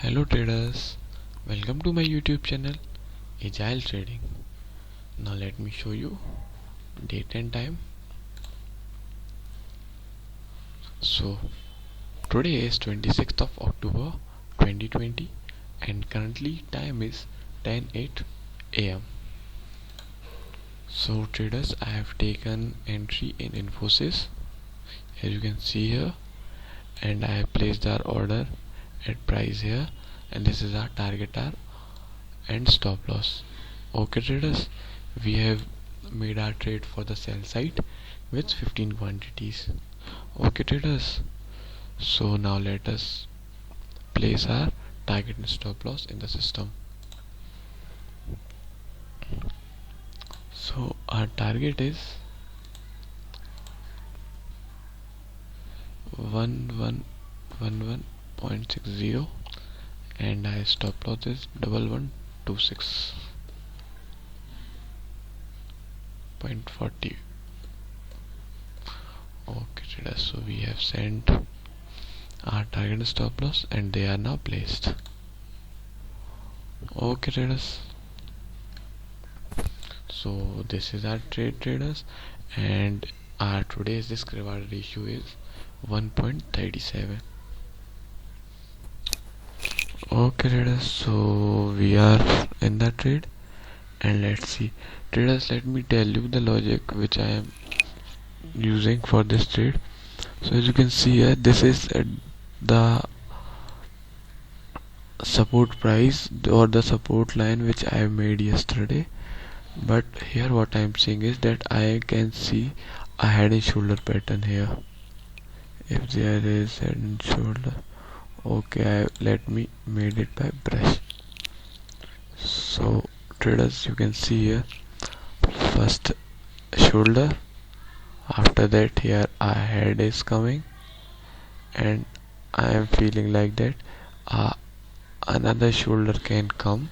Hello traders, welcome to my YouTube channel Agile Trading. Now let me show you date and time. So today is 26th of October 2020 and currently time is 10:08 am. So traders, I have taken entry in Infosys as you can see here, and I have placed our order at price here, and this is our target R and stop loss. Okay traders, we have made our trade for the sell side with 15 quantities. Okay traders, so now let us place our target and stop loss in the system. So our target is 1111.60 and our stop loss is 1126.40. Okay traders, so we have sent our target and stop loss and they are now placed. Okay traders, so this is our trade traders, and our today's risk reward ratio is 1.37. Okay traders, so we are in the trade, and let's see traders, let me tell you the logic which I am using for this trade. So as you can see here, this is at the support price or the support line which I made yesterday, but here what I am seeing is that I can see a head and shoulder pattern here. If there is head and shoulder, okay, let me made it by brush. So traders, you can see here first shoulder, after that here a head is coming, and I am feeling like that another shoulder can come,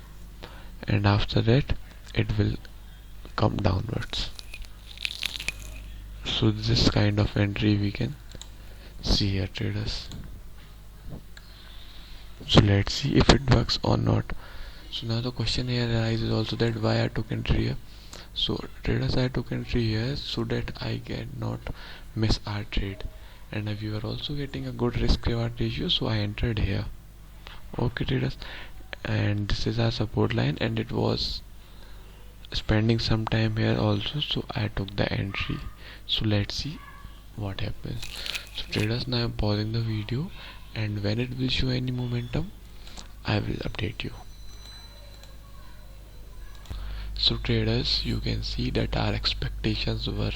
and after that it will come downwards. So this kind of entry we can see here traders. So let's see if it works or not. So now the question here arises also that why I took entry here. So traders, I took entry here so that I cannot miss our trade, and we were also getting a good risk reward ratio, so I entered here. Okay traders, and this is our support line, and it was spending some time here also, so I took the entry. So let's see what happens. So traders, now I'm pausing the video, and when it will show any momentum I will update you. So traders, you can see that our expectations were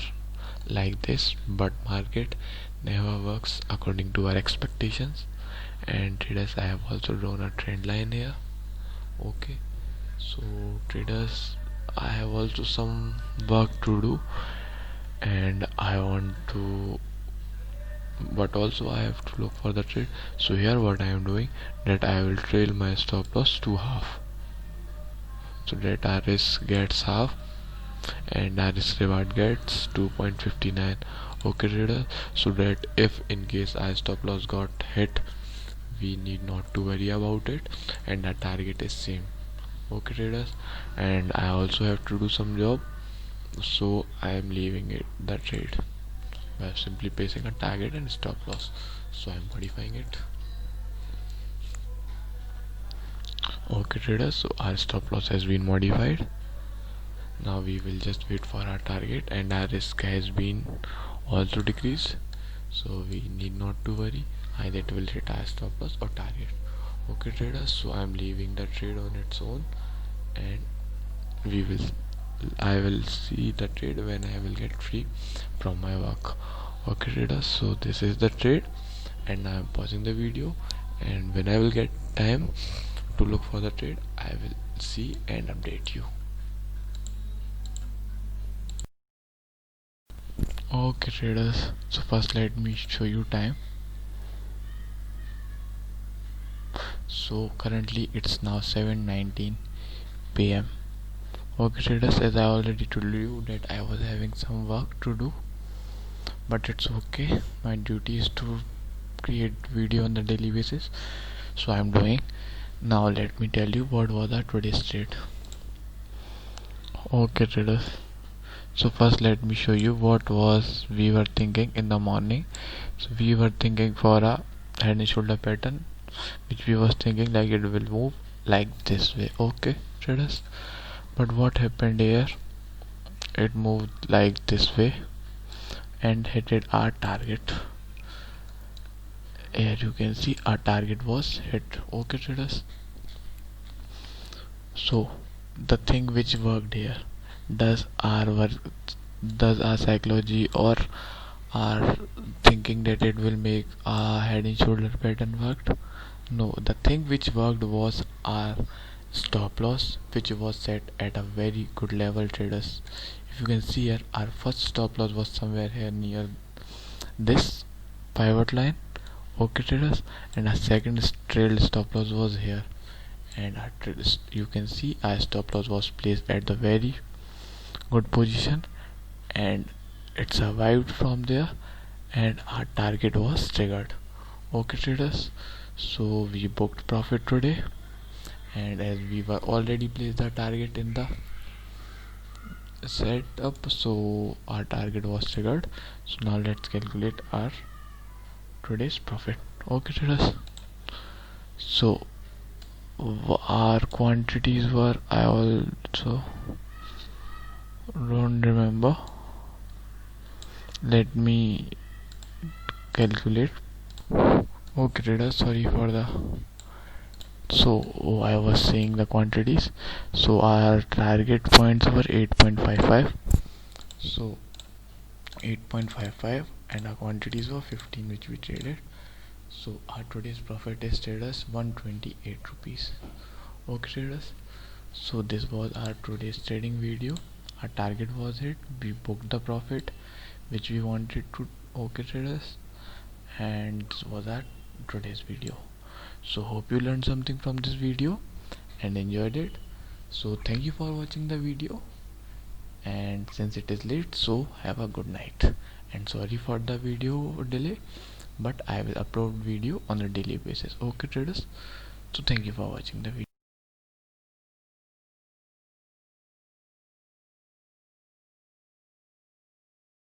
like this, but market never works according to our expectations. And traders, I have also drawn a trend line here. Okay, so traders, I have also some work to do, and I want to, but also I have to look for the trade. So here what I am doing, that I will trail my stop loss to half, so that our risk gets half and our risk reward gets 2.59. okay trader, so that if in case our stop loss got hit, we need not to worry about it, and our target is same. Okay traders, and I also have to do some job, so I am leaving it the trade by simply placing a target and stop loss. So I am modifying it. Okay traders, so our stop loss has been modified. Now we will just wait for our target, and our risk has been also decreased, so we need not to worry, either it will hit our stop loss or target. Okay traders, so I am leaving the trade on its own, and I will see the trade when I will get free from my work. Okay traders, so this is the trade, and I am pausing the video, and when I will get time to look for the trade, I will see and update you. Okay traders, so first let me show you time. So currently it's now 7:19 p.m. Okay traders, as I already told you that I was having some work to do, but it's okay, my duty is to create video on the daily basis, so I'm doing. Now let me tell you what was our today's trade. Okay traders, so first let me show you what was we were thinking in the morning. So we were thinking for a head and shoulder pattern, which we was thinking like it will move like this way. Okay traders, but what happened here, it moved like this way and hit our target. Here you can see our target was hit. Okay traders, so the thing which worked here, does our work, does our psychology or our thinking that it will make a head and shoulder pattern worked? No, the thing which worked was our stop loss, which was set at a very good level traders. If you can see here, our first stop loss was somewhere here near this pivot line. Okay traders, and our second trail stop loss was here, and our you can see our stop loss was placed at the very good position, and it survived from there, and our target was triggered. Okay traders, so we booked profit today, and as we were already placed the target in the setup, so our target was triggered. So now let's calculate our today's profit. Okay traders, so our quantities were, I also don't remember, let me calculate. Okay traders, sorry for the, so I was saying the quantities. So our target points were 8.55, so 8.55, and our quantities were 15 which we traded. So our today's profit is traders 128 rupees. Okay traders, so this was our today's trading video. Our target was hit, we booked the profit which we wanted to. Okay traders, and this was our today's video. So hope you learned something from this video and enjoyed it. So thank you for watching the video, and since it is late, so have a good night, and sorry for the video delay, but I will upload video on a daily basis. Okay traders, so thank you for watching the video.